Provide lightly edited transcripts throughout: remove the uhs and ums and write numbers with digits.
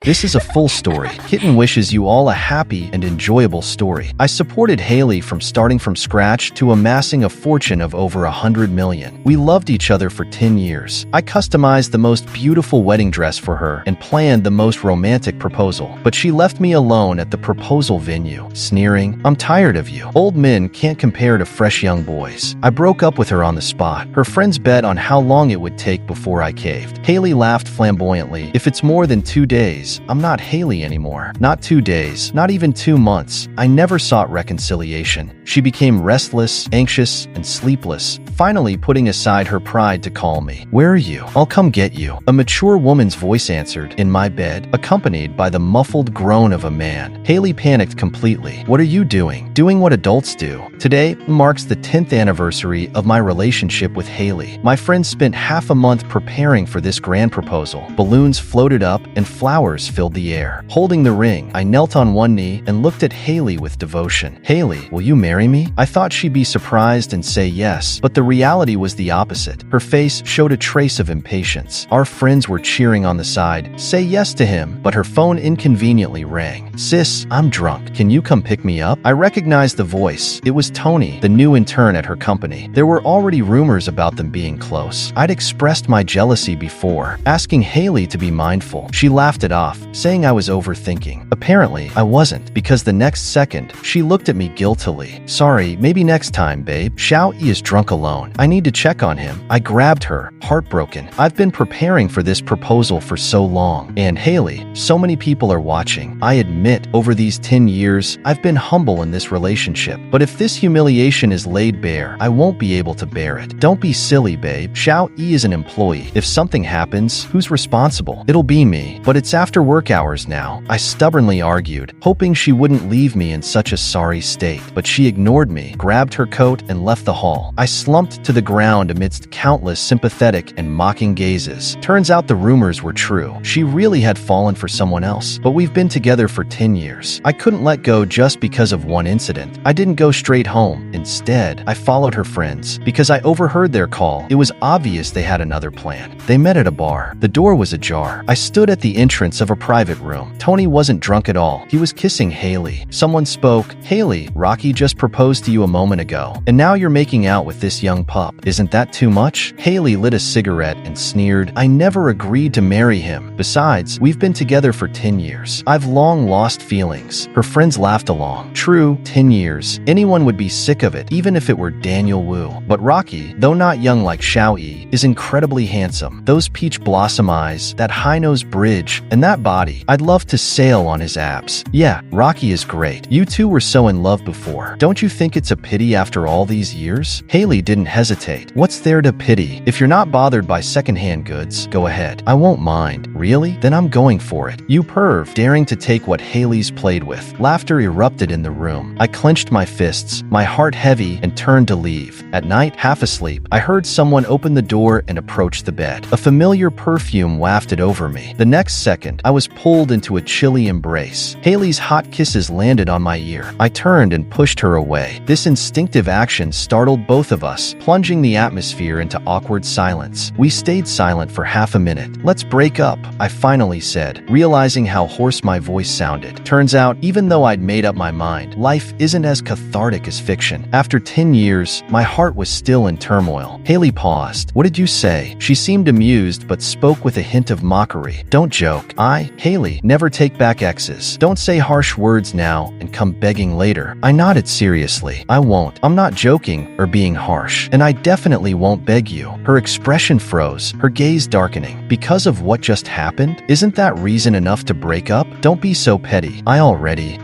This is a full story. Kitten wishes you all a happy and enjoyable story. I supported Hailey from starting from scratch to amassing a fortune of over 100 million. We loved each other for 10 years. I customized the most beautiful wedding dress for her and planned the most romantic proposal. But she left me alone at the proposal venue, sneering, "I'm tired of you. Old men can't compare to fresh young boys." I broke up with her on the spot. Her friends bet on how long it would take before I caved. Hailey laughed flamboyantly. "If it's more than 2 days, I'm not Hailey anymore. Not 2 days, not even 2 months. I never sought reconciliation. She became restless, anxious, and sleepless, finally putting aside her pride to call me. "Where are you? I'll come get you." A mature woman's voice answered, in my bed, accompanied by the muffled groan of a man. Hailey panicked completely. "What are you doing?" "Doing what adults do." Today marks the 10th anniversary of my relationship with Hailey. My friends spent half a month preparing for this grand proposal. Balloons floated up and flowers filled the air. Holding the ring, I knelt on one knee and looked at Hailey with devotion. "Hailey, will you marry me?" I thought she'd be surprised and say yes, but the reality was the opposite. Her face showed a trace of impatience. Our friends were cheering on the side, "Say yes to him," but her phone inconveniently rang. "Sis, I'm drunk. Can you come pick me up?" I recognized the voice. It was Tony, the new intern at her company. There were already rumors about them being close. I'd expressed my jealousy before, asking Hailey to be mindful. She laughed it off, saying I was overthinking. Apparently, I wasn't, because the next second, she looked at me guiltily. "Sorry, maybe next time, babe. Xiao Yi is drunk alone. I need to check on him." I grabbed her, heartbroken. I've been preparing for this proposal for so long. And Hailey, so many people are watching. I admit, over these 10 years, I've been humble in this relationship. But if this humiliation is laid bare, I won't be able to bear it. "Don't be silly, babe. Xiao Yi is an employee. If something happens, who's responsible? It'll be me. But it's after work hours now." I stubbornly argued, hoping she wouldn't leave me in such a sorry state. But she ignored me, grabbed her coat, and left the hall. I slumped to the ground amidst countless sympathetic and mocking gazes. Turns out the rumors were true. She really had fallen for someone else. But we've been together for 10 years. I couldn't let go just because of one incident. I didn't go straight home. Instead, I followed her friends. Because I overheard their call, it was obvious they had another plan. They met at a bar. The door was ajar. I stood at the entrance of a private room. Tony wasn't drunk at all. He was kissing Hailey. Someone spoke. "Hailey, Rocky just proposed to you a moment ago, and now you're making out with this young pup. Isn't that too much?" Hailey lit a cigarette and sneered, "I never agreed to marry him. Besides, we've been together for 10 years. I've long lost feelings." Her friends laughed along. True, 10 years. Anyone would be sick of it, even if it were Daniel Wu. But Rocky, though not young like Xiao Yi, is incredibly handsome. Those peach blossom eyes, that high-nose bridge, and that body. I'd love to sail on his abs. "Yeah, Rocky is great. You two were so in love before. Don't you think it's a pity after all these years?" Hailey didn't hesitate. "What's there to pity? If you're not bothered by secondhand goods, go ahead. I won't mind." "Really? Then I'm going for it." "You perv," daring to take what Hailey's played with. Laughter erupted in the room. I clenched my fists, my heart heavy, and turned to leave. At night, half asleep, I heard someone open the door and approach the bed. A familiar perfume wafted over me. The next second, I was pulled into a chilly embrace. Hailey's hot kisses landed on my ear. I turned and pushed her away. This instinctive action startled both of us, plunging the atmosphere into awkward silence. We stayed silent for half a minute. "Let's break up," I finally said, realizing how hoarse my voice sounded. Turns out, even though I'd made up my mind, life isn't as cathartic as fiction. After 10 years, my heart was still in turmoil. Hailey paused. "What did you say?" She seemed amused but spoke with a hint of mockery. "Don't joke." Hailey, never take back exes. Don't say harsh words now and come begging later." I nodded seriously. "I won't. I'm not joking or being harsh. And I definitely won't beg you." Her expression froze, her gaze darkening. "Because of what just happened? Isn't that reason enough to break up? Don't be so petty."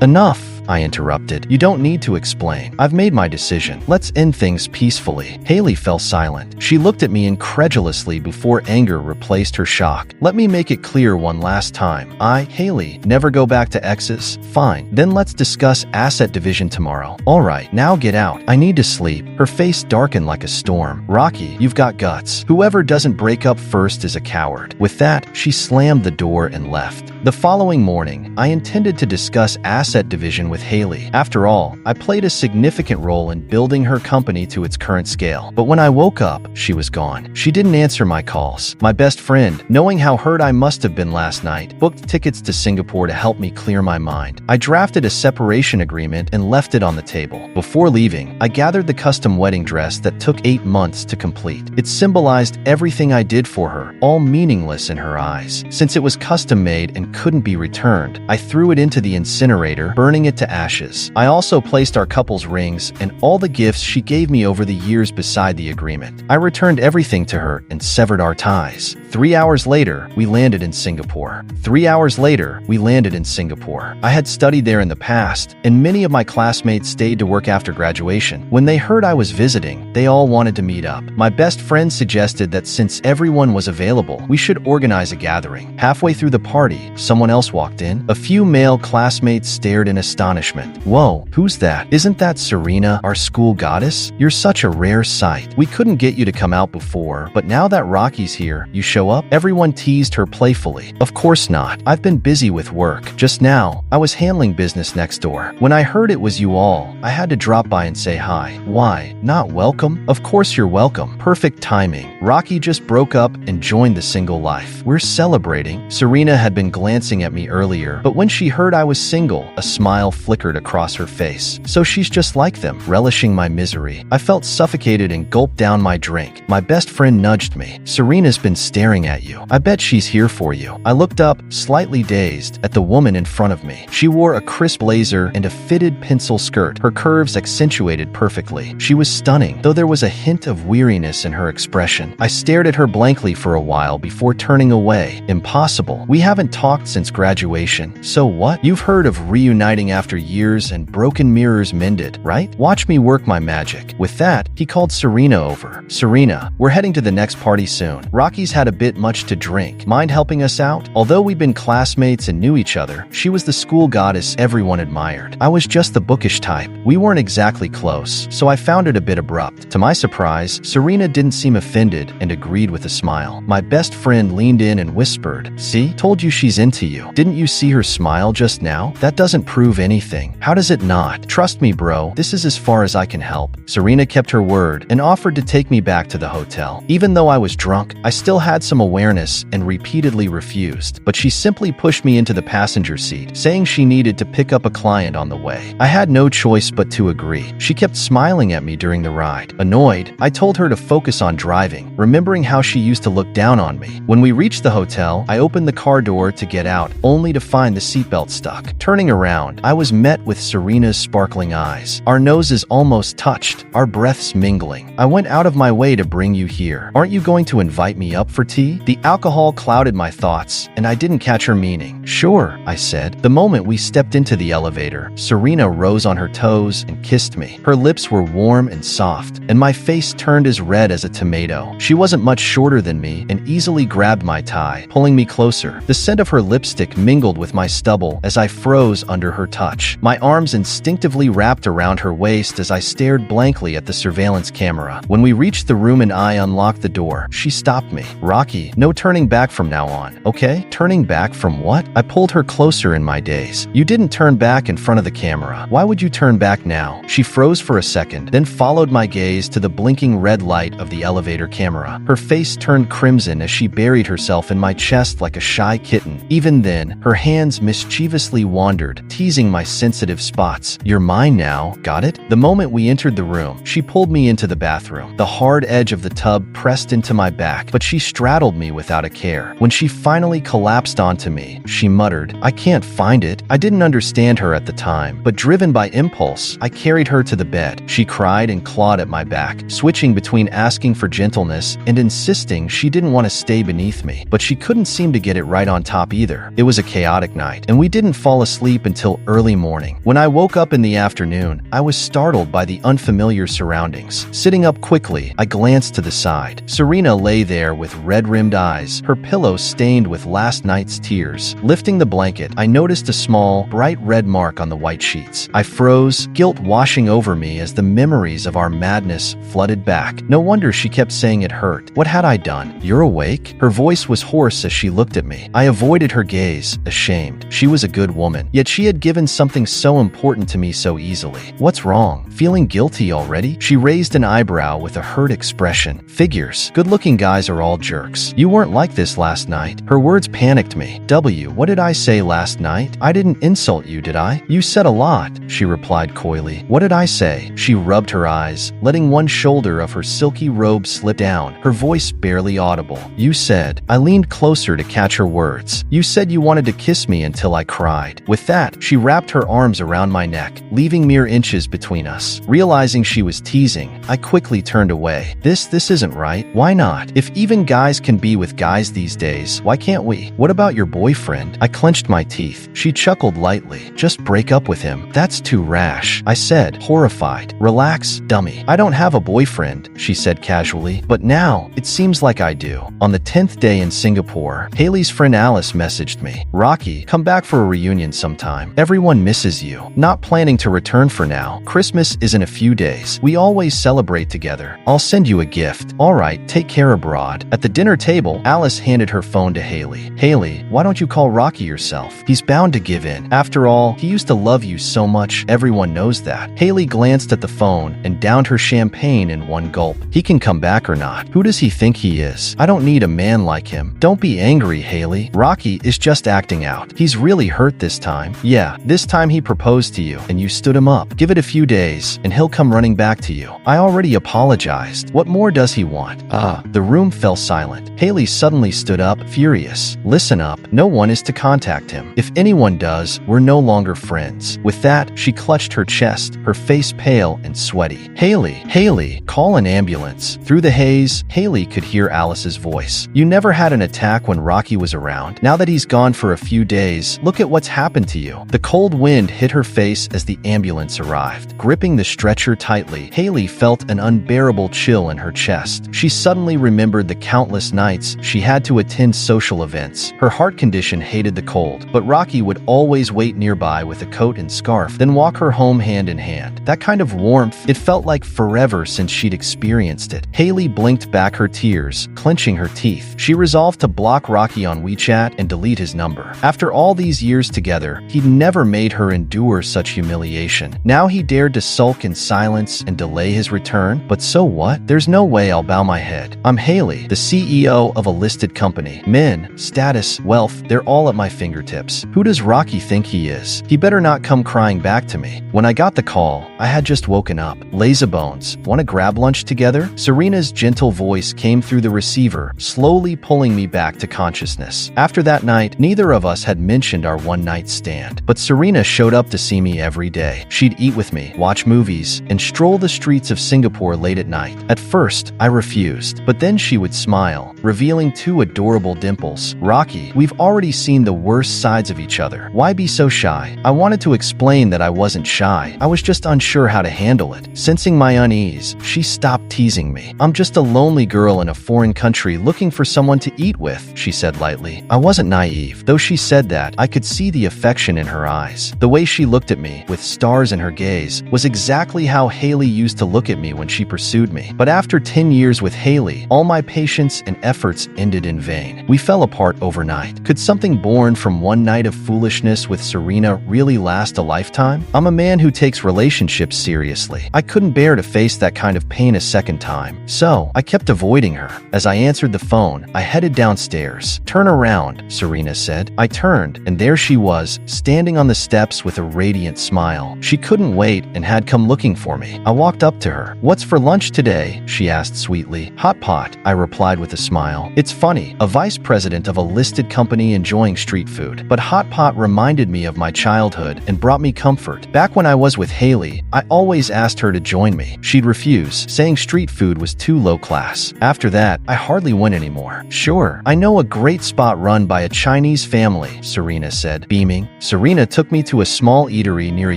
Enough," I interrupted. "You don't need to explain. I've made my decision. Let's end things peacefully." Hailey fell silent. She looked at me incredulously before anger replaced her shock. "Let me make it clear one last time. Hailey, never go back to exes? Fine. Then let's discuss asset division tomorrow." "All right, now get out. I need to sleep." Her face darkened like a storm. "Rocky, you've got guts. Whoever doesn't break up first is a coward." With that, she slammed the door and left. The following morning, I intended to discuss asset division with with Hailey. After all, I played a significant role in building her company to its current scale. But when I woke up, she was gone. She didn't answer my calls. My best friend, knowing how hurt I must have been last night, booked tickets to Singapore to help me clear my mind. I drafted a separation agreement and left it on the table. Before leaving, I gathered the custom wedding dress that took 8 months to complete. It symbolized everything I did for her, all meaningless in her eyes. Since it was custom made and couldn't be returned, I threw it into the incinerator, burning it to ashes. I also placed our couple's rings and all the gifts she gave me over the years beside the agreement. I returned everything to her and severed our ties. 3 hours later, we landed in Singapore. 3 hours later, we landed in Singapore. I had studied there in the past, and many of my classmates stayed to work after graduation. When they heard I was visiting, they all wanted to meet up. My best friend suggested that since everyone was available, we should organize a gathering. Halfway through the party, someone else walked in. A few male classmates stared in astonishment. "Whoa, who's that? Isn't that Serena, our school goddess? You're such a rare sight. We couldn't get you to come out before, but now that Rocky's here, you show up?" Everyone teased her playfully. "Of course not. I've been busy with work. Just now, I was handling business next door. When I heard it was you all, I had to drop by and say hi." "Why, not welcome?" "Of course you're welcome. Perfect timing. Rocky just broke up and joined the single life. We're celebrating." Serena had been glancing at me earlier, but when she heard I was single, a smile flickered across her face. "So she's just like them," relishing my misery. I felt suffocated and gulped down my drink. My best friend nudged me. "Serena's been staring at you. I bet she's here for you." I looked up, slightly dazed, at the woman in front of me. She wore a crisp blazer and a fitted pencil skirt, her curves accentuated perfectly. She was stunning, though there was a hint of weariness in her expression. I stared at her blankly for a while before turning away. "Impossible. We haven't talked since graduation. So what? You've heard of reuniting after years and broken mirrors mended, right? Watch me work my magic." With that, he called Serena over. "Serena, we're heading to the next party soon. Rocky's had a bit much to drink. Mind helping us out?" Although we'd been classmates and knew each other, she was the school goddess everyone admired. I was just the bookish type. We weren't exactly close, so I found it a bit abrupt. To my surprise, Serena didn't seem offended and agreed with a smile. My best friend leaned in and whispered, "See? Told you she's into you. Didn't you see her smile just now? That doesn't prove anything." "How does it not? Trust me, bro. This is as far as I can help." Serena kept her word and offered to take me back to the hotel. Even though I was drunk, I still had some awareness and repeatedly refused. But she simply pushed me into the passenger seat, saying she needed to pick up a client on the way. I had no choice but to agree. She kept smiling at me during the ride. Annoyed, I told her to focus on driving, remembering how she used to look down on me. When we reached the hotel, I opened the car door to get out, only to find the seatbelt stuck. Turning around, I was met with Serena's sparkling eyes. Our noses almost touched, our breaths mingling. "I went out of my way to bring you here. Aren't you going to invite me up for tea?" The alcohol clouded my thoughts, and I didn't catch her meaning. "Sure," I said. The moment we stepped into the elevator, Serena rose on her toes and kissed me. Her lips were warm and soft, and my face turned as red as a tomato. She wasn't much shorter than me and easily grabbed my tie, pulling me closer. The scent of her lipstick mingled with my stubble as I froze under her touch. My arms instinctively wrapped around her waist as I stared blankly at the surveillance camera. When we reached the room and I unlocked the door, she stopped me. "Rocky, no turning back from now on, okay?" "Turning back from what?" I pulled her closer in my daze. "You didn't turn back in front of the camera. Why would you turn back now?" She froze for a second, then followed my gaze to the blinking red light of the elevator camera. Her face turned crimson as she buried herself in my chest like a shy kitten. Even then, her hands mischievously wandered, teasing my sensitive spots. "You're mine now, got it?" The moment we entered the room, she pulled me into the bathroom. The hard edge of the tub pressed into my back, but she straddled me without a care. When she finally collapsed onto me, she muttered, "I can't find it." I didn't understand her at the time, but driven by impulse, I carried her to the bed. She cried and clawed at my back, switching between asking for gentleness and insisting she didn't want to stay beneath me. But she couldn't seem to get it right on top either. It was a chaotic night, and we didn't fall asleep until early morning. When I woke up in the afternoon, I was startled by the unfamiliar surroundings. Sitting up quickly, I glanced to the side. Serena lay there with red-rimmed eyes, her pillow stained with last night's tears. Lifting the blanket, I noticed a small, bright red mark on the white sheets. I froze, guilt washing over me as the memories of our madness flooded back. No wonder she kept saying it hurt. What had I done? "You're awake?" Her voice was hoarse as she looked at me. I avoided her gaze, ashamed. She was a good woman, yet she had given some something so important to me so easily. What's wrong? Feeling guilty already? She raised an eyebrow with a hurt expression. Figures. Good-looking guys are all jerks. You weren't like this last night. Her words panicked me. What did I say last night? I didn't insult you, did I? You said a lot, she replied coyly. What did I say? She rubbed her eyes, letting one shoulder of her silky robe slip down, her voice barely audible. You said. I leaned closer to catch her words. You said you wanted to kiss me until I cried. With that, she wrapped her arms around my neck, leaving mere inches between us. Realizing she was teasing, I quickly turned away. This isn't right. Why not? If even guys can be with guys these days, why can't we? What about your boyfriend? I clenched my teeth. She chuckled lightly. Just break up with him. That's too rash, I said, horrified. Relax, dummy. I don't have a boyfriend, she said casually, but now it seems like I do. On the 10th day in Singapore, Hailey's friend Alice messaged me. Rocky, come back for a reunion sometime. Everyone misses you. Not planning to return for now. Christmas is in a few days. We always celebrate together. I'll send you a gift. All right, take care abroad. At the dinner table, Alice handed her phone to Hailey. Hailey, why don't you call Rocky yourself? He's bound to give in. After all, he used to love you so much. Everyone knows that. Hailey glanced at the phone and downed her champagne in one gulp. He can come back or not. Who does he think he is? I don't need a man like him. Don't be angry, Hailey. Rocky is just acting out. He's really hurt this time. Yeah, this time he proposed to you and you stood him up. Give it a few days and he'll come running back to you. I already apologized. What more does he want? The room fell silent. Hailey suddenly stood up, furious. Listen up. No one is to contact him. If anyone does, we're no longer friends. With that, she clutched her chest, her face pale and sweaty. Hailey, call an ambulance. Through the haze, Hailey could hear Alice's voice. You never had an attack when Rocky was around. Now that he's gone for a few days, look at what's happened to you. The cold wind hit her face as the ambulance arrived. Gripping the stretcher tightly, Hailey felt an unbearable chill in her chest. She suddenly remembered the countless nights she had to attend social events. Her heart condition hated the cold, but Rocky would always wait nearby with a coat and scarf, then walk her home hand in hand. That kind of warmth, it felt like forever since she'd experienced it. Hailey blinked back her tears, clenching her teeth. She resolved to block Rocky on WeChat and delete his number. After all these years together, he'd never made her endure such humiliation. Now he dared to sulk in silence and delay his return. But so what? There's no way I'll bow my head. I'm Hailey, the CEO of a listed company. Men, status, wealth, they're all at my fingertips. Who does Rocky think he is? He better not come crying back to me. When I got the call, I had just woken up. Lazybones, want to grab lunch together? Serena's gentle voice came through the receiver, slowly pulling me back to consciousness. After that night, neither of us had mentioned our one-night stand, but Serena showed up to see me every day. She'd eat with me, watch movies, and stroll the streets of Singapore late at night. At first, I refused, but then she would smile, revealing two adorable dimples. Rocky, we've already seen the worst sides of each other. Why be so shy? I wanted to explain that I wasn't shy. I was just unsure how to handle it. Sensing my unease, she stopped teasing me. I'm just a lonely girl in a foreign country looking for someone to eat with, she said lightly. I wasn't naive. Though she said that, I could see the affection in her eyes. The way she looked at me, with stars in her gaze, was exactly how Hailey used to look at me when she pursued me. But after 10 years with Hailey, all my patience and efforts ended in vain. We fell apart overnight. Could something born from one night of foolishness with Serena really last a lifetime? I'm a man who takes relationships seriously. I couldn't bear to face that kind of pain a second time. So, I kept avoiding her. As I answered the phone, I headed downstairs. Turn around, Serena said. I turned, and there she was, standing on the steps with a radiant smile. She couldn't wait and had come looking for me. I walked up to her. What's for lunch today? She asked sweetly. Hot pot, I replied with a smile. It's funny, a vice president of a listed company enjoying street food. But hot pot reminded me of my childhood and brought me comfort. Back when I was with Hailey, I always asked her to join me. She'd refuse, saying street food was too low class. After that, I hardly went anymore. Sure, I know a great spot run by a Chinese family, Serena said, beaming. Serena took me to a small eatery near a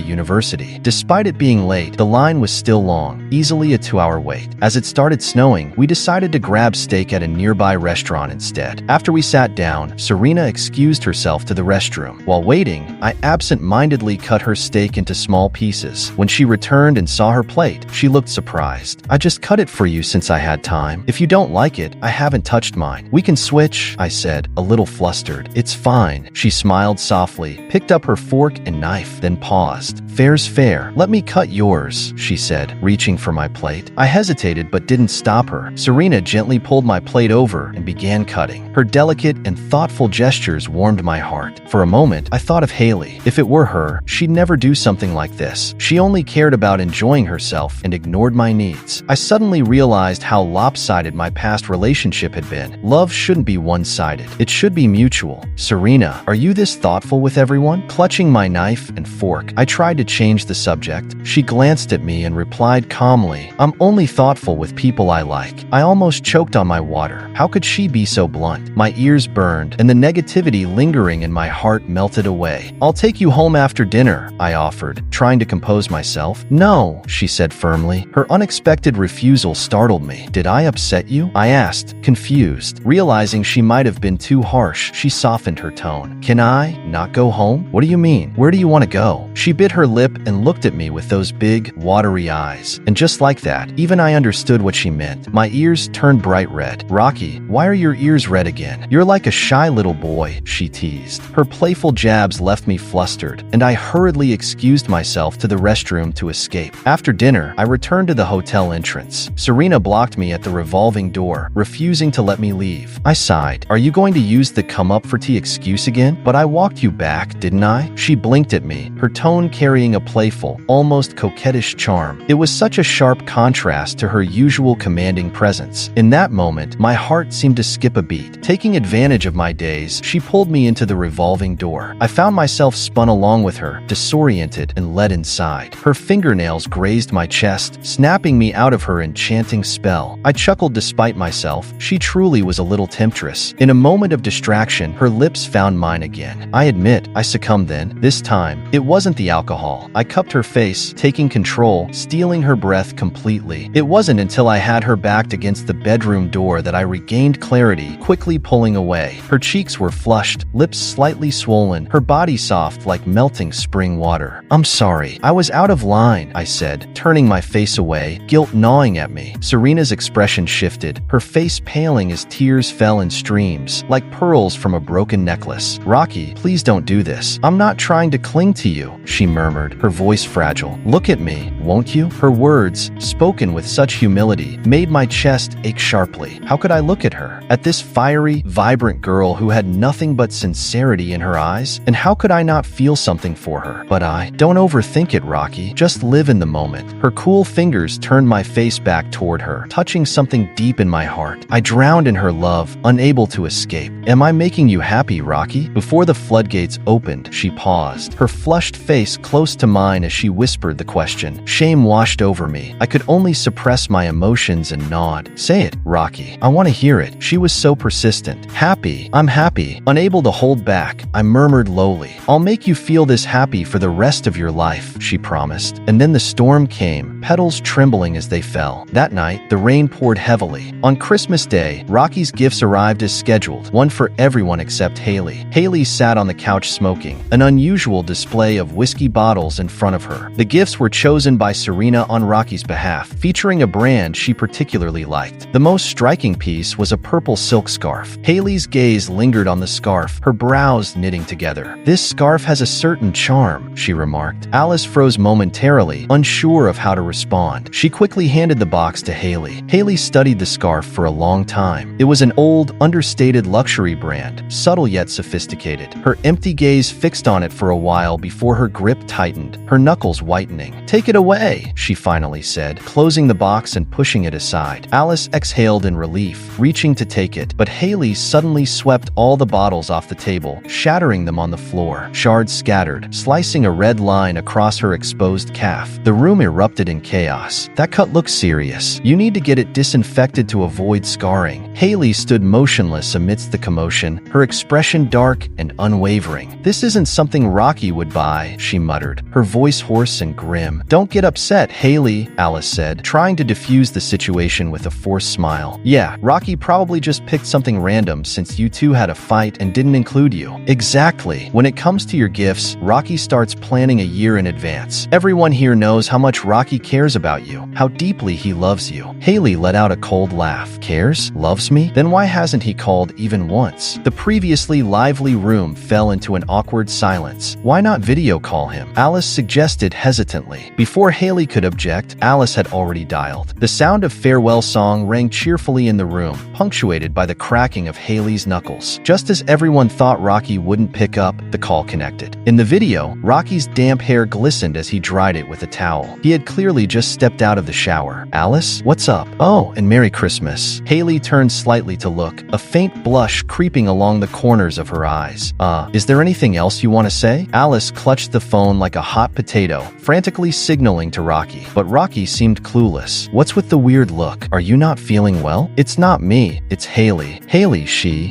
university. Despite it being late, the line was still long, easily a 2-hour wait. As it started snowing, we decided to grab steak at a nearby restaurant instead. After we sat down, Serena excused herself to the restroom. While waiting, I absent-mindedly cut her steak into small pieces. When she returned and saw her plate, she looked surprised. I just cut it for you since I had time. If you don't like it, I haven't touched mine. We can switch, I said, a little flustered. It's fine. She smiled softly, picked up her fork and knife, then paused. "Fair's fair. Let me cut yours," she said, reaching for my plate. I hesitated but didn't stop her. Serena gently pulled my plate over and began cutting. Her delicate and thoughtful gestures warmed my heart. For a moment, I thought of Hailey. If it were her, she'd never do something like this. She only cared about enjoying herself and ignored my needs. I suddenly realized how lopsided my past relationship had been. Love shouldn't be one-sided. It should be mutual. "Serena, are you this thoughtful with everyone?" Clutching my knife and fork, I tried to change the subject. She glanced at me and replied calmly, "I'm only thoughtful with people I like." I almost choked on my water. How could she be so blunt? My ears burned, and the negativity lingering in my heart melted away. "I'll take you home after dinner," I offered, trying to compose myself. "No," she said firmly. Her unexpected refusal startled me. "Did I upset you?" I asked, confused. Realizing she might have been too harsh, she softened her tone. "Can I not go home?" "What do you mean? Where do you want to go?" She bit her lip and looked at me with those big, watery eyes. And just like that, even I understood what she meant. My ears turned bright red. "Rocky, why are your ears red again? You're like a shy little boy," she teased. Her playful jabs left me flustered, and I hurriedly excused myself to the restroom to escape. After dinner, I returned to the hotel entrance. Serena blocked me at the revolving door, refusing to let me leave. I sighed. "Are you going to use the come up for tea excuse again? But I walked you back, didn't I?" She blinked at me, her tone carrying a playful, almost coquettish charm. It was such a sharp contrast to her usual commanding presence. In that moment, my heart seemed to skip a beat. Taking advantage of my daze, she pulled me into the revolving door. I found myself spun along with her, disoriented and led inside. Her fingernails grazed my chest, snapping me out of her enchanting spell. I chuckled despite myself. She truly was a little temptress. In a moment of distraction, her lips found mine again. I admit, I succumbed then. This time, it wasn't the alcohol. I cupped her face, taking control, stealing her breath completely. It wasn't until I had her backed against the bedroom door that I regained clarity, quickly pulling away. Her cheeks were flushed, lips slightly swollen, her body soft like melting spring water. "I'm sorry. I was out of line," I said, turning my face away, guilt gnawing at me. Serena's expression shifted, her face paling as tears fell in streams, like pearls from a broken necklace. "Rocky, please don't do this. I'm not trying to cling to you," she murmured, her voice fragile. "Look at me, won't you?" Her words, spoken with such humility, made my chest ache sharply. How could I look at her? At this fiery, vibrant girl who had nothing but sincerity in her eyes? And how could I not feel something for her? But don't overthink it, Rocky. Just live in the moment. Her cool fingers turned my face back toward her, touching something deep in my heart. I drowned in her love, unable to escape. "Am I making you happy, Rocky?" Before the floodgates opened, she paused, her flushed face close to mine as she whispered the question. Shame washed over me. I could only suppress my emotions and nod. "Say it, Rocky. I want to hear it." She was so persistent. "Happy. I'm happy." Unable to hold back, I murmured lowly. "I'll make you feel this happy for the rest of your life," she promised. And then the storm came, petals trembling as they fell. That night, the rain poured heavily. On Christmas Day, Rocky's gifts arrived as scheduled, one for everyone except Hailey. Hailey sat on the couch smoking, an unusual display of whiskey bottles in front of her. The gifts were chosen by Serena on Rocky's behalf, featuring a brand she particularly liked. The most striking piece was a purple silk scarf. Hailey's gaze lingered on the scarf, her brows knitting together. "This scarf has a certain charm," she remarked. Alice froze momentarily, unsure of how to respond. She quickly handed the box to Hailey. Hailey studied the scarf for a long time. It was an old, understated luxury brand, subtle yet sophisticated. Her empty gaze fixed on it for a while before her grip tightened, her knuckles whitening. "Take it away," she finally said, closing the box and pushing it aside. Alice exhaled in relief, reaching to take it, but Hailey suddenly swept all the bottles off the table, shattering them on the floor. Shards scattered, slicing a red line across her exposed calf. The room erupted in chaos. "That cut looks serious. You need to get it disinfected to avoid scarring." Hailey stood motionless amidst the commotion, her expression dark and unwavering. "This isn't something Rocky would buy," she muttered, her voice hoarse and grim. "Don't get upset, Hailey," Alice said, trying to diffuse the situation with a forced smile. "Yeah, Rocky probably just picked something random since you two had a fight and didn't include you." "Exactly. When it comes to your gifts, Rocky starts planning a year in advance. Everyone here knows how much Rocky cares about you, how deeply he loves you." Hailey let out a cold laugh. "Cares? Loves me? Then why hasn't he called even once?" The previously lively room fell into an awkward silence. distance. Why not video call him? Alice suggested hesitantly. Before Hailey could object, Alice had already dialed. The sound of farewell song rang cheerfully in the room, punctuated by the cracking of Hailey's knuckles. Just as everyone thought Rocky wouldn't pick up, the call connected. In the video, Rocky's damp hair glistened as he dried it with a towel. He had clearly just stepped out of the shower. Alice, what's up? Oh, and Merry Christmas. Hailey turned slightly to look, a faint blush creeping along the corners of her eyes. Is there anything else you want to say? Alice clutched the phone like a hot potato, frantically signaling to Rocky. But Rocky seemed clueless. What's with the weird look? Are you not feeling well? It's not me. It's Hailey. Hailey,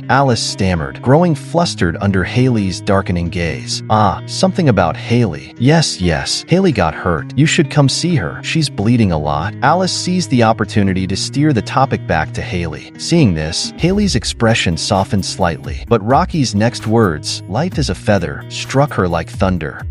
Alice stammered, growing flustered under Hailey's darkening gaze. Something about Hailey. Yes. Hailey got hurt. You should come see her. She's bleeding a lot. Alice seized the opportunity to steer the topic back to Hailey. Seeing this, Hailey's expression softened slightly. But Rocky's next words, light as a feather, struck her like thunder.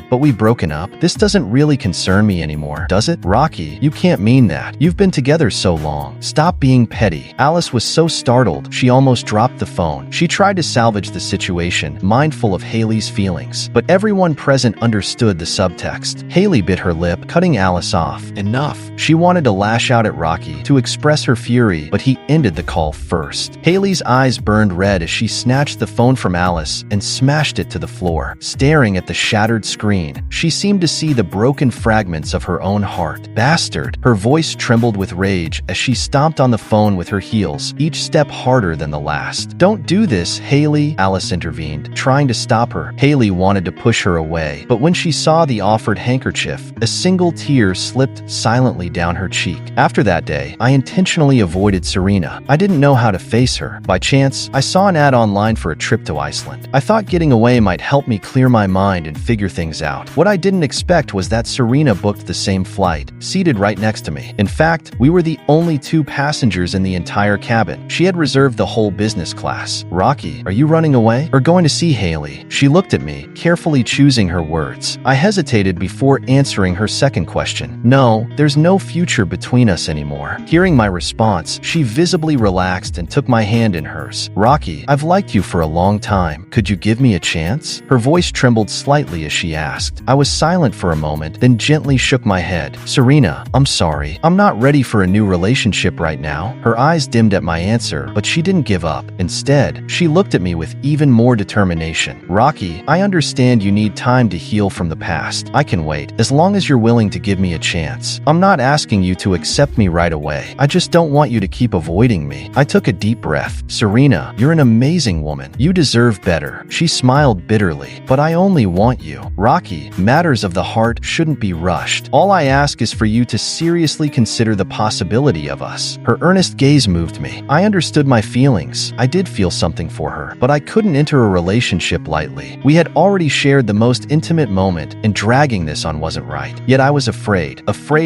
But we've broken up. This doesn't really concern me anymore, does it? Rocky, you can't mean that. You've been together so long. Stop being petty. Alice was so startled, she almost dropped the phone. She tried to salvage the situation, mindful of Hailey's feelings. But everyone present understood the subtext. Hailey bit her lip, cutting Alice off. Enough. She wanted to lash out at Rocky, to express her fury, but he ended the call first. Hailey's eyes burned red as she snatched the phone from Alice and smashed it to the floor. Staring at the shattered screen, she seemed to see the broken fragments of her own heart. Bastard! Her voice trembled with rage as she stomped on the phone with her heels, each step harder than the last. Don't do this, Hailey, Alice intervened, trying to stop her. Hailey wanted to push her away, but when she saw the offered handkerchief, a single tear slipped silently down her cheek. After that day, I intentionally avoided Serena. I didn't know how to face her. By chance, I saw an ad online for a trip to Iceland. I thought getting away might help me clear my mind and figure things out. What I didn't expect was that Serena booked the same flight, seated right next to me. In fact, we were the only two passengers in the entire cabin. She had reserved the whole business class. Rocky, are you running away or going to see Hailey? She looked at me, carefully choosing her words. I hesitated before answering her second question. No, there's no future between us anymore. Hearing my response, she visibly relaxed and took my hand in hers. Rocky, I've liked you for a long time. Could you give me a chance? Her voice trembled slightly as she asked. I was silent for a moment, then gently shook my head. Serena, I'm sorry. I'm not ready for a new relationship right now. Her eyes dimmed at my answer, but she didn't give up. Instead, she looked at me with even more determination. Rocky, I understand you need time to heal from the past. I can wait, as long as you're willing to give me a chance. I'm not asking you to accept me right away. I just don't want you to keep avoiding me. I took a deep breath. Serena, you're an amazing woman. You deserve better. She smiled bitterly. But I only want you. Rocky, matters of the heart shouldn't be rushed. All I ask is for you to seriously consider the possibility of us. Her earnest gaze moved me. I understood my feelings. I did feel something for her, but I couldn't enter a relationship lightly. We had already shared the most intimate moment, and dragging this on wasn't right. Yet I was afraid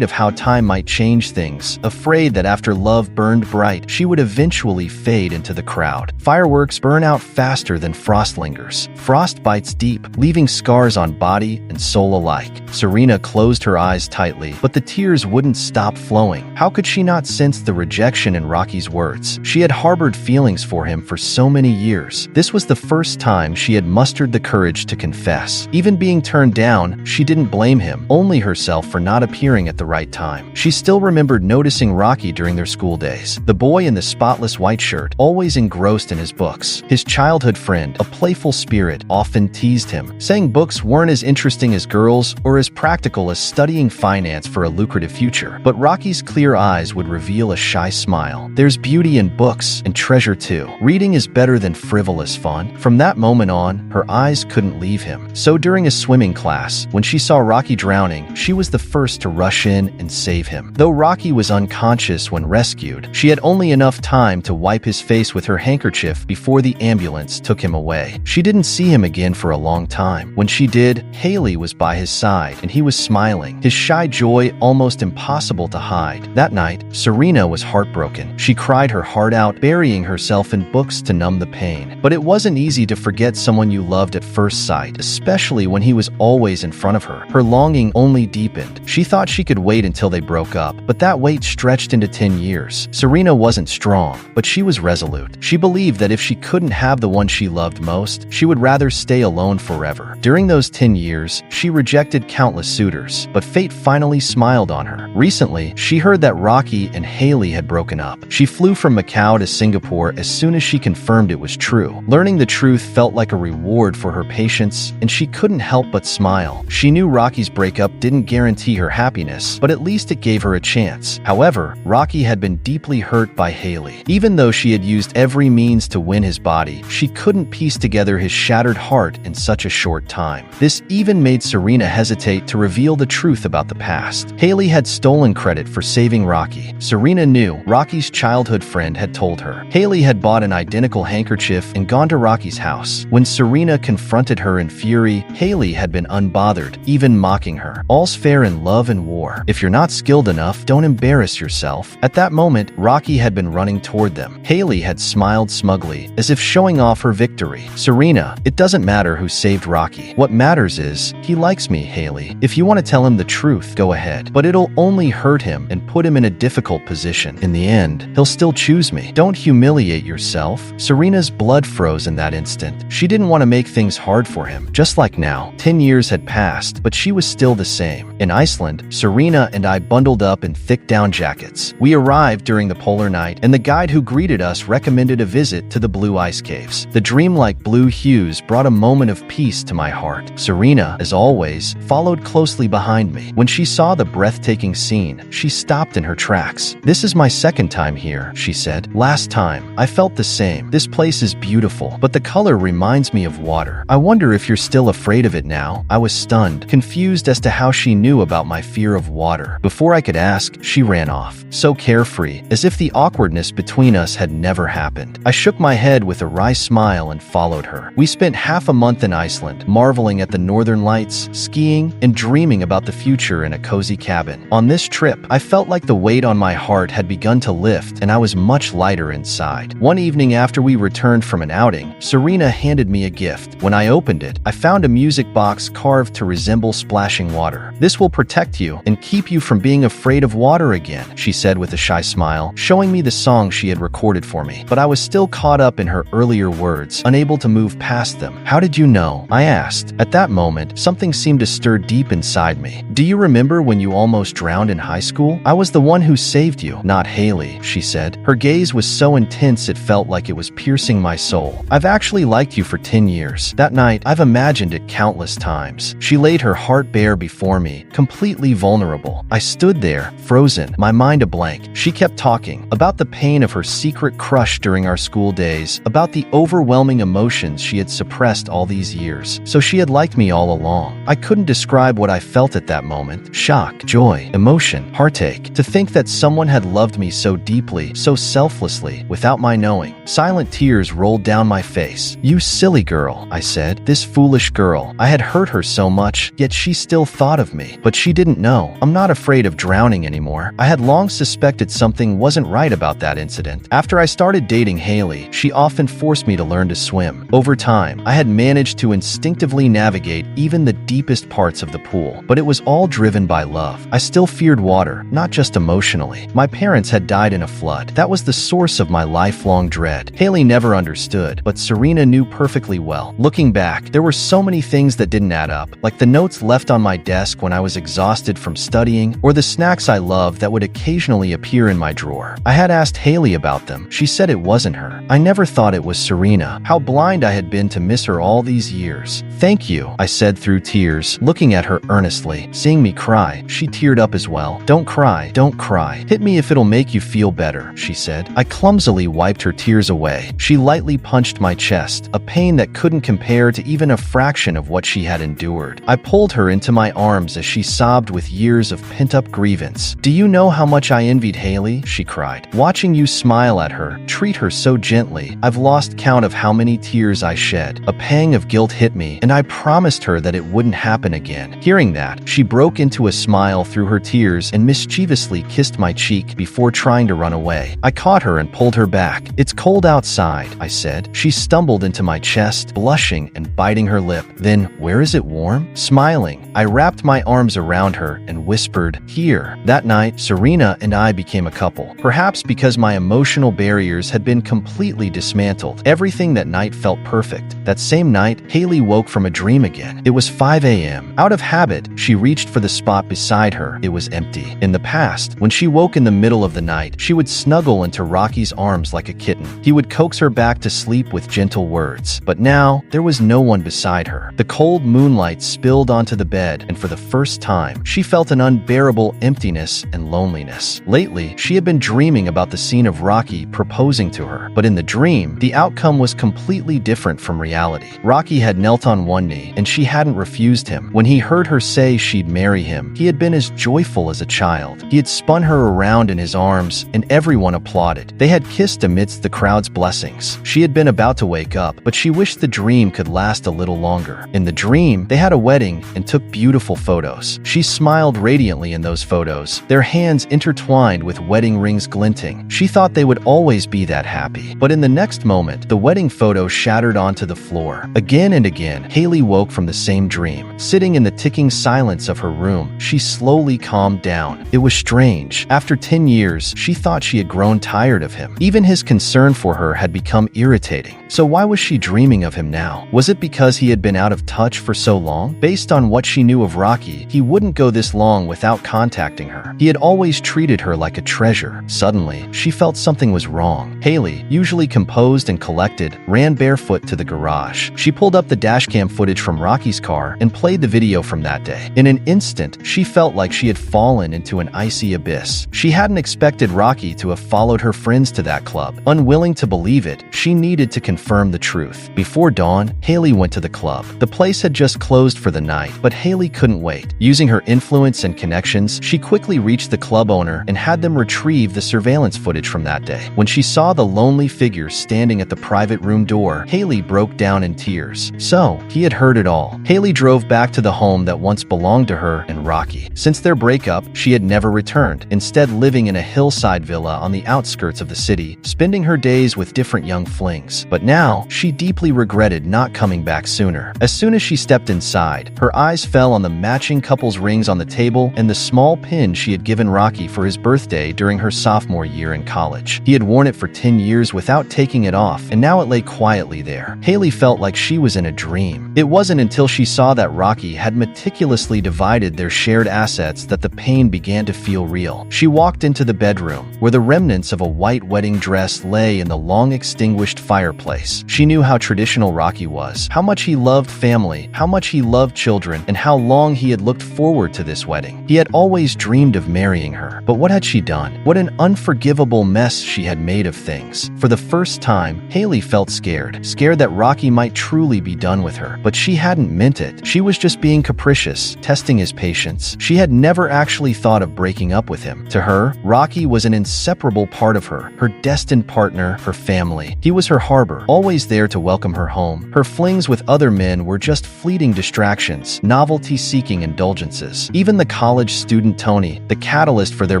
of how time might change things, afraid that after love burned bright, she would eventually fade into the crowd. Fireworks burn out faster than frost lingers. Frost bites deep, leaving scars on body and soul alike. Serena closed her eyes tightly, but the tears wouldn't stop flowing. How could she not sense the rejection in Rocky's words? She had harbored feelings for him for so many years. This was the first time she had mustered the courage to confess. Even being turned down, she didn't blame him, only herself for not appearing at the right time. She still remembered noticing Rocky during their school days. The boy in the spotless white shirt, always engrossed in his books. His childhood friend, a playful spirit, often teased him, saying books weren't as interesting as girls or as practical as studying finance for a lucrative future. But Rocky's clear eyes would reveal a shy smile. There's beauty in books, and treasure too. Reading is better than frivolous fun. From that moment on, her eyes couldn't leave him. So during a swimming class, when she saw Rocky drowning, she was the first to rush in and save him. Though Rocky was unconscious when rescued, she had only enough time to wipe his face with her handkerchief before the ambulance took him away. She didn't see him again for a long time. When she did, Hailey was by his side, and he was smiling, his shy joy almost impossible to hide. That night, Serena was heartbroken. She cried her heart out, burying herself in books to numb the pain. But it wasn't easy to forget someone you loved at first sight, especially when he was always in front of her. Her longing only deepened. She thought she could wait until they broke up, but that wait stretched into 10 years. Serena wasn't strong, but she was resolute. She believed that if she couldn't have the one she loved most, she would rather stay alone forever. During those 10 years, she rejected countless suitors, but fate finally smiled on her. Recently, she heard that Rocky and Hailey had broken up. She flew from Macau to Singapore as soon as she confirmed it was true. Learning the truth felt like a reward for her patience, and she couldn't help but smile. She knew Rocky's breakup didn't guarantee her happiness, but at least it gave her a chance. However, Rocky had been deeply hurt by Hailey. Even though she had used every means to win his body, she couldn't piece together his shattered heart in such a short time. This even made Serena hesitate to reveal the truth about the past. Hailey had stolen credit for saving Rocky. Serena knew Rocky's childhood friend had told her. Hailey had bought an identical handkerchief and gone to Rocky's house. When Serena confronted her in fury, Hailey had been unbothered, even mocking her. All's fair in love and war. If you're not skilled enough, don't embarrass yourself. At that moment, Rocky had been running toward them. Hailey had smiled smugly, as if showing off her victory. Serena, it doesn't matter who saved Rocky. What matters is, he likes me, Hailey. If you want to tell him the truth, go ahead. But it'll only hurt him and put him in a difficult position. In the end, he'll still choose me. Don't humiliate yourself. Serena's blood froze in that instant. She didn't want to make things hard for him. Just like now, 10 years had passed, but she was still the same. In Iceland, Serena and I bundled up in thick down jackets. We arrived during the polar night, and the guide who greeted us recommended a visit to the blue ice caves. The dreamlike blue hues brought a moment of peace to my heart. Serena, as always, followed closely behind me. When she saw the breathtaking scene, she stopped in her tracks. "This is my second time here," she said. "Last time, I felt the same. This place is beautiful, but the color reminds me of water. I wonder if you're still afraid of it now." I was stunned, confused as to how she knew about my fear of water. Before I could ask, she ran off, so carefree, as if the awkwardness between us had never happened. I shook my head with a wry smile and followed her. We spent half a month in Iceland, marveling at the northern lights, skiing, and dreaming about the future in a cozy cabin. On this trip, I felt like the weight on my heart had begun to lift, and I was much lighter inside. One evening after we returned from an outing, Serena handed me a gift. When I opened it, I found a music box carved to resemble splashing water. "This will protect you and keep you from being afraid of water again," she said with a shy smile, showing me the song she had recorded for me. But I was still caught up in her earlier words, unable to move past them. "How did you know?" I asked. At that moment, something seemed to stir deep inside me. "Do you remember when you almost drowned in high school? I was the one who saved you, not Hailey," she said. Her gaze was so intense it felt like it was piercing my soul. "I've actually liked you for 10 years. That night, I've imagined it countless times." She laid her heart bare before me, completely vulnerable. I stood there, frozen, my mind a blank. She kept talking about the pain of her secret crush during our school days, about the overwhelming emotions she had suppressed all these years. So she had liked me all along. I couldn't describe what I felt at that moment. Shock, joy, emotion, heartache. To think that someone had loved me so deeply, so selflessly, without my knowing. Silent tears rolled down my face. "You silly girl," I said. "This foolish girl." I had hurt her so much, yet she still thought of me. But she didn't know. I'm not afraid of drowning anymore. I had long suspected something wasn't right about that incident. After I started dating Hailey, she often forced me to learn to swim. Over time, I had managed to instinctively navigate even the deepest parts of the pool, but it was all driven by love. I still feared water, not just emotionally. My parents had died in a flood. That was the source of my lifelong dread. Hailey never understood, but Serena knew perfectly well. Looking back, there were so many things that didn't add up, like the notes left on my desk when I was exhausted from studying, or the snacks I loved that would occasionally appear in my drawer. I had asked Hailey about them. She said it wasn't her. I never thought it was Serena. How blind I had been to miss her all these years. "Thank you," I said through tears, looking at her earnestly. Seeing me cry, she teared up as well. "Don't cry, don't cry. Hit me if it'll make you feel better," she said. I clumsily wiped her tears away. She lightly punched my chest, a pain that couldn't compare to even a fraction of what she had endured. I pulled her into my arms as she sobbed with years of pent-up grievance. "Do you know how much I envied Hailey?" she cried. "Watching you smile at her, treat her so gently, I've lost count of how many tears I shed." A pang of guilt hit me, and I promised her that it wouldn't happen again. Hearing that, she broke into a smile through her tears and mischievously kissed my cheek before trying to run away. I caught her and pulled her back. "It's cold outside," I said. She stumbled into my chest, blushing and biting her lip. Then, "Where is it warm?" Smiling, I wrapped my arms around her and whispered, "Here." That night, Serena and I became a couple. Perhaps because my emotional barriers had been completely dismantled, everything that night felt perfect. That same night, Hailey woke from a dream again. It was 5 a.m. Out of habit, she reached for the spot beside her. It was empty. In the past, when she woke in the middle of the night, she would snuggle into Rocky's arms like a kitten. He would coax her back to sleep with gentle words. But now, there was no one beside her. The cold moonlight spilled onto the bed, and for the first time, she felt an unbearable emptiness and loneliness. Lately, she had been dreaming about the scene of Rocky proposing to her. But in the dream, the outcome was completely different from reality. Rocky had knelt on one knee, and she hadn't refused him. When he heard her say she'd marry him, he had been as joyful as a child. He had spun her around in his arms, and everyone applauded. They had kissed amidst the crowd's blessings. She had been about to wake up, but she wished the dream could last a little longer. In the dream, they had a wedding and took beautiful photos. She smiled radiantly in those photos, their hands intertwined with wedding rings glinting. She thought they would always be that happy. But in the next moment, the wedding photo shattered onto the floor. Again and again, Hailey woke from the same dream. Sitting in the ticking silence of her room, she slowly calmed down. It was strange. After 10 years, she thought she had grown tired of him. Even his concern for her had become irritating. So why was she dreaming of him now? Was it because he had been out of touch for so long? Based on what she knew of Rocky, he wouldn't go this long without contacting her. He had always treated her like a treasure. Suddenly, she felt something was wrong. Hailey, usually composed and collected, ran barefoot to the garage. She pulled up the dashcam footage from Rocky's car and played the video from that day. In an instant, she felt like she had fallen into an icy abyss. She hadn't expected Rocky to have followed her friends to that club. Unwilling to believe it, she needed to confirm the truth. Before dawn, Hailey went to the club. The place had just closed for the night, but Hailey couldn't wait. Using her influence and connections, she quickly reached the club owner and had them retrieve the surveillance footage from that day. When she saw the lonely figure standing at the private room door, Hailey broke down in tears. So, he had heard it all. Hailey drove back to the home that once belonged to her and Rocky. Since their breakup, she had never returned, instead living in a hillside villa on the outskirts of the city, spending her days with different young flings. But now, she deeply regretted not coming back sooner. As soon as she stepped inside, her eyes fell on the matching couple's rings on the table and the small pin she had given Rocky for his birthday during her sophomore year in college. He had worn it for 10 years without taking it off, and now it lay quietly there. Hailey felt like she was in a dream. It wasn't until she saw that Rocky had meticulously divided their shared assets that the pain began to feel real. She walked into the bedroom, where the remnants of a white wedding dress lay in the long-extinguished fireplace. She knew how traditional Rocky was, how much he loved family, how much he loved children, and how long he had looked forward to this wedding. He had always dreamed of marrying her, but what had she done? What an unforgivable mess she had made of things. For the first time, Hailey felt scared that Rocky might truly be done with her. But she hadn't meant it. She was just being capricious, testing his patience. She had never actually thought of breaking up with him. To her, Rocky was an inseparable part of her destined partner, her family. He was her harbor, always there to welcome her home. Her flings with other men were just fleeting distractions, novelty-seeking indulgences. Even the college student Tony, the catalyst for their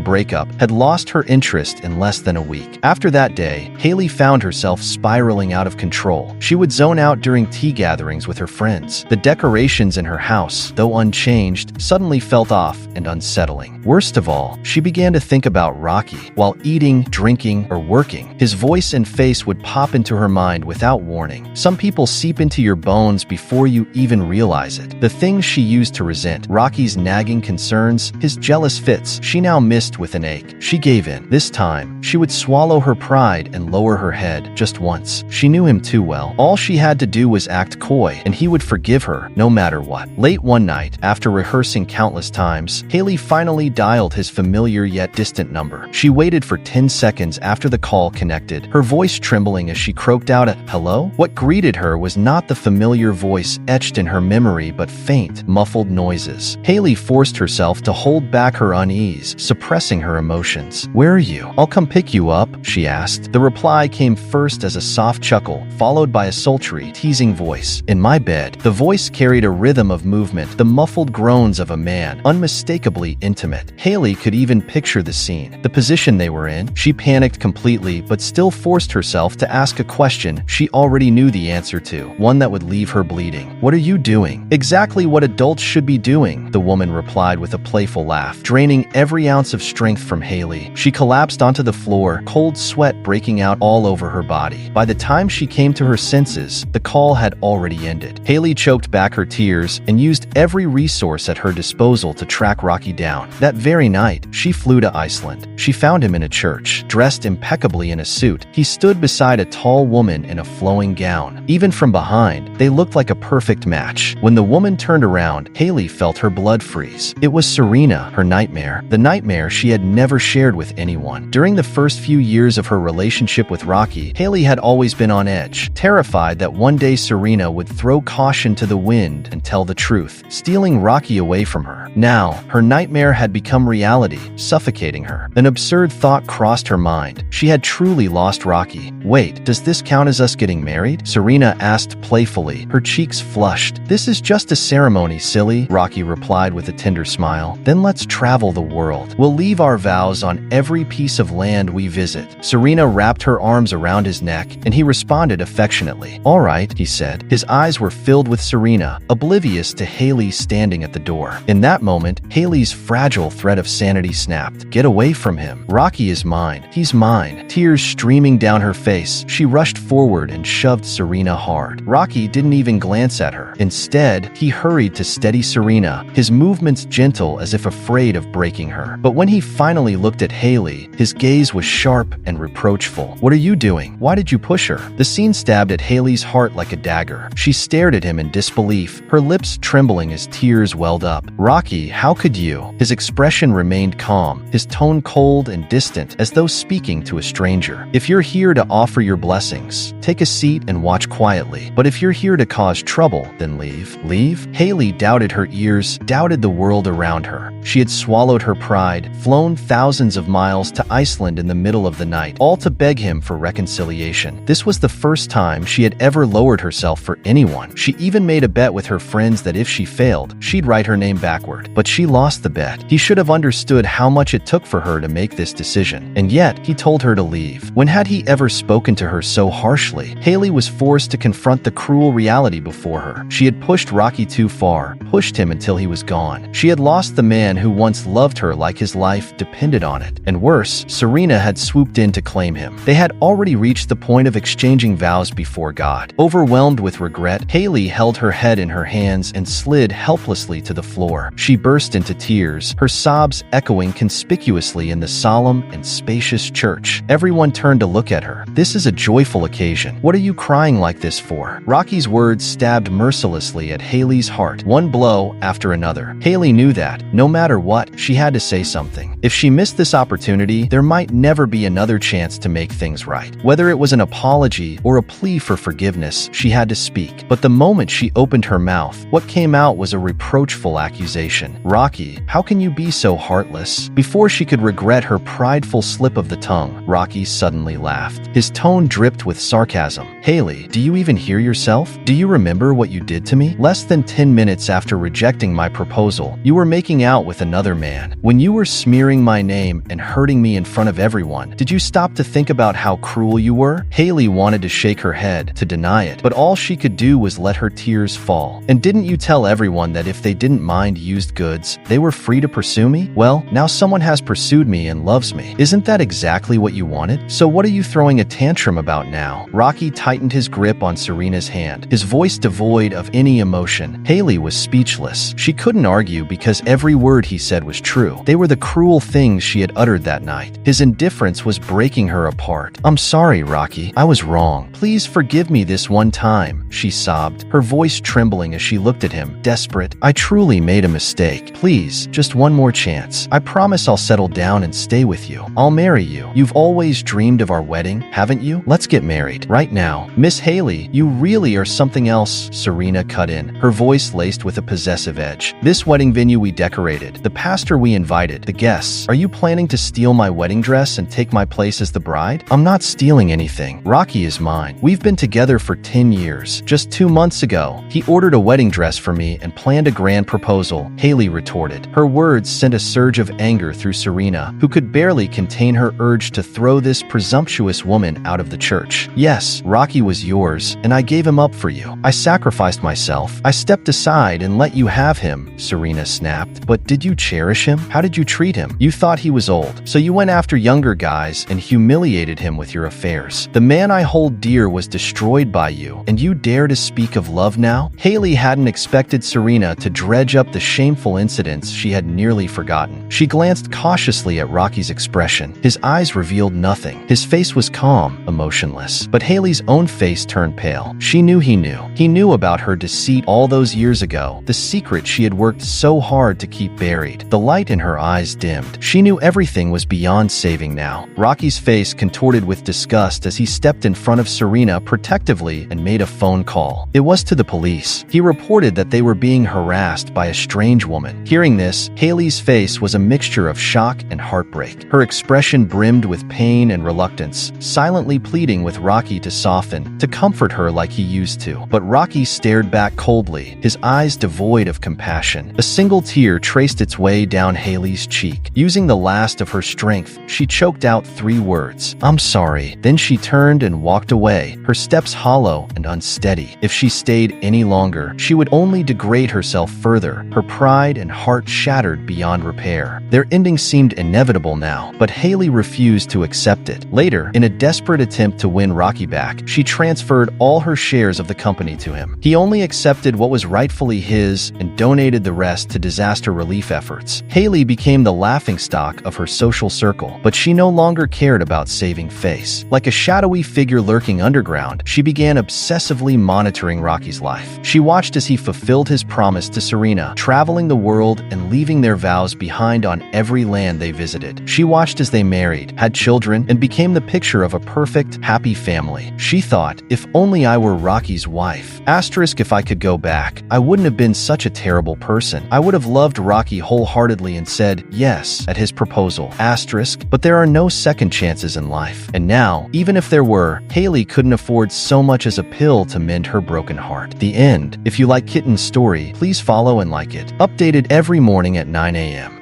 breakup, had lost her interest in less than a week. After that day, Hailey found herself spiraling out of control. She would zone out during tea gatherings with her friends. The decorations in her house, though unchanged, suddenly felt off and unsettling. Worst of all, she began to think about Rocky. While eating, drinking, or working, his voice and face would pop into her mind without warning. Some people seep into your bones before you even realize it. The things she used to resent, Rocky's nagging concerns, his jealous fits, she now missed with an ache. She gave in. This time, she would swallow her pride and lower her head just once. She knew him too well. All she had to do was act coy, and he would forgive her no matter what. Late one night, after rehearsing countless times, Hailey finally dialed his familiar yet distant number. She waited for 10 seconds after the call connected, her voice trembling as she croaked out a hello. What greeted her was not the familiar voice etched in her memory, but faint, muffled noises. Hailey forced herself to hold back her unease, suppressing her emotions. "Where are you? I'll come pick you up," she asked. The reply came first as a soft chuckle, followed by a sultry, teasing voice. "In my bed." The voice carried a rhythm of movement, the muffled groans of a man, unmistakably intimate. Hailey could even picture the scene, the position they were in. She panicked completely, but still forced herself to ask a question she already knew the answer to, one that would leave her bleeding. "What are you doing?" "Exactly what adults should be doing," the woman replied with a playful laugh, draining every ounce of strength from Hailey. She collapsed onto the floor, cold sweat breaking out all over her body. By the time she came to her senses, the call had already ended. Hailey choked back her tears and used every resource at her disposal to track Rocky down. That very night, she flew to Iceland. She found him in a church, dressed impeccably in a suit. He stood beside a tall woman in a flowing gown. Even from behind, they looked like a perfect match. When the woman turned around, Hailey felt her blood freeze. It was Serena, her nightmare, the nightmare she had never shared with anyone. During the first few years of her relationship with Rocky, Hailey had always been on edge, terrified that one day Serena would throw caution to the wind and tell the truth, stealing Rocky away from her. Now, her nightmare had become reality, suffocating her. An absurd thought crossed her mind. She had truly lost Rocky. Wait, does this count as us getting married? Serena asked playfully, her cheeks flushed. This is just a ceremony, silly, Rocky replied with a tender smile. Then let's travel the world. We'll leave our vows on every piece of land we visit. Serena wrapped her arms around his neck, and he responded affectionately. All right, he said. His eyes were filled with Serena, oblivious to Hailey standing at the door. In that moment, Hailey's fragile thread of sanity snapped. Get away from him. Rocky is mine. He's mine. Tears streaming down her face, she rushed forward and shoved Serena hard. Rocky didn't even glance at her. Instead, he hurried to steady Serena, his movements gentle as if afraid of breaking her. But when he finally looked at Hailey, his gaze was sharp and reproachful. What are you doing? Why did you push her? The scene stabbed at Hailey's heart like a dagger. She stared at him in disbelief, her lips trembling as tears welled up. Rocky, how could you? His expression remained calm, his tone cold and distant, as though speaking to a stranger. If you're here to offer your blessings, take a seat and watch quietly. But if you're here to cause trouble, then leave. Leave? Hailey doubted her ears, doubted the world around her. She had swallowed her pride, flown thousands of miles to Iceland in the middle of the night, all to beg him for reconciliation. This was the first time she had ever lowered herself for anyone. She even made a bet with her friends that if she failed, she'd write her name backward. But she lost the bet. He should have understood how much it took for her to make this decision. And yet, he told her to leave. When had he ever spoken to her so harshly? Hailey was forced to confront the cruel reality before her. She had pushed Rocky too far, pushed him until he was gone. She had lost the man who once loved her like his life depended on it. And worse, Serena had swooped in to claim him. They had already reached the point of exchanging vows before God. Overwhelmed with regret, Hailey held her head in her hands and slid helplessly to the floor. She burst into tears, her sobs echoing conspicuously in the solemn and spacious church. Everyone turned to look at her. This is a joyful occasion. What are you crying like this for? Rocky's words stabbed mercilessly at Hailey's heart, one blow after another. Hailey knew that, no matter what, she had to say something. If she missed this opportunity, there might never be another chance to make things right. Whether it was an apology or a plea for forgiveness, she had to speak. But the moment she opened her mouth, what came out was a reproachful accusation. Rocky, how can you be so heartless? Before she could regret her prideful slip of the tongue, Rocky suddenly laughed. His tone dripped with sarcasm. Hailey, do you even hear yourself? Do you remember what you did to me? Less than 10 minutes after rejecting my proposal, you were making out with another man. When you were smearing my name and hurting me in front of everyone, did you stop to think about how cruel you were? Hailey wanted to shake her head, to deny it, but all she could do was let her tears fall. And didn't you tell everyone that if they didn't mind used goods, they were free to pursue me? Well, now someone has pursued me and loves me. Isn't that exactly what you wanted? So what are you throwing a tantrum about now? Rocky tightened his grip on Serena's hand, his voice devoid of any emotion. Hailey was speechless. She couldn't argue because every word he said was true. They were the cruel things she had uttered that night. His indifference was breaking her apart. I'm sorry, Rocky. I was wrong. Please forgive me this one time, she sobbed, her voice trembling as she looked at him, desperate. I truly made a mistake. Please, just one more chance. I promise I'll settle down and stay with you. I'll marry you. You've always dreamed of our wedding, haven't you? Let's get married right now. Miss Hailey, you really are something else, Serena cut in, her voice laced with a possessive edge. This wedding venue we decorated, the pastor we invited, the guests. Are you planning to steal my wedding dress and take my place as the bride? I'm not stealing anything. Rocky is mine. We've been together for 10 years. Just 2 months ago, he ordered a wedding dress for me and planned a grand proposal, Hailey retorted. Her words sent a surge of anger through Serena, who could barely contain her urge to throw this presumptuous woman out of the church. Yes, Rocky was yours, and I gave him up for you. I sacrificed myself. I stepped aside and let you have him, Serena snapped. But did you cherish him? How did you treat him? him. You thought he was old, so you went after younger guys and humiliated him with your affairs. The man I hold dear was destroyed by you, and you dare to speak of love now?" Hailey hadn't expected Serena to dredge up the shameful incidents she had nearly forgotten. She glanced cautiously at Rocky's expression. His eyes revealed nothing. His face was calm, emotionless. But Hailey's own face turned pale. She knew he knew. He knew about her deceit all those years ago, the secret she had worked so hard to keep buried. The light in her eyes dimmed. She knew everything was beyond saving now. Rocky's face contorted with disgust as he stepped in front of Serena protectively and made a phone call. It was to the police. He reported that they were being harassed by a strange woman. Hearing this, Hailey's face was a mixture of shock and heartbreak. Her expression brimmed with pain and reluctance, silently pleading with Rocky to soften, to comfort her like he used to. But Rocky stared back coldly, his eyes devoid of compassion. A single tear traced its way down Hailey's cheek. Using the last of her strength, she choked out 3 words, "I'm sorry." Then she turned and walked away, her steps hollow and unsteady. If she stayed any longer, she would only degrade herself further, her pride and heart shattered beyond repair. Their ending seemed inevitable now, but Hailey refused to accept it. Later, in a desperate attempt to win Rocky back, she transferred all her shares of the company to him. He only accepted what was rightfully his and donated the rest to disaster relief efforts. Hailey became the laughingstock of her social circle, but she no longer cared about saving face. Like a shadowy figure lurking underground, she began obsessively monitoring Rocky's life. She watched as he fulfilled his promise to Serena, traveling the world and leaving their vows behind on every land they visited. She watched as they married, had children, and became the picture of a perfect, happy family. She thought, if only I were Rocky's wife. Asterisk, if I could go back, I wouldn't have been such a terrible person. I would have loved Rocky wholeheartedly and said yes at his proposal. Asterisk, but there are no second chances in life. And now, even if there were, Hailey couldn't afford so much as a pill to mend her broken heart. The end. If you like Kitten's story, please follow and like it. Updated every morning at 9 a.m.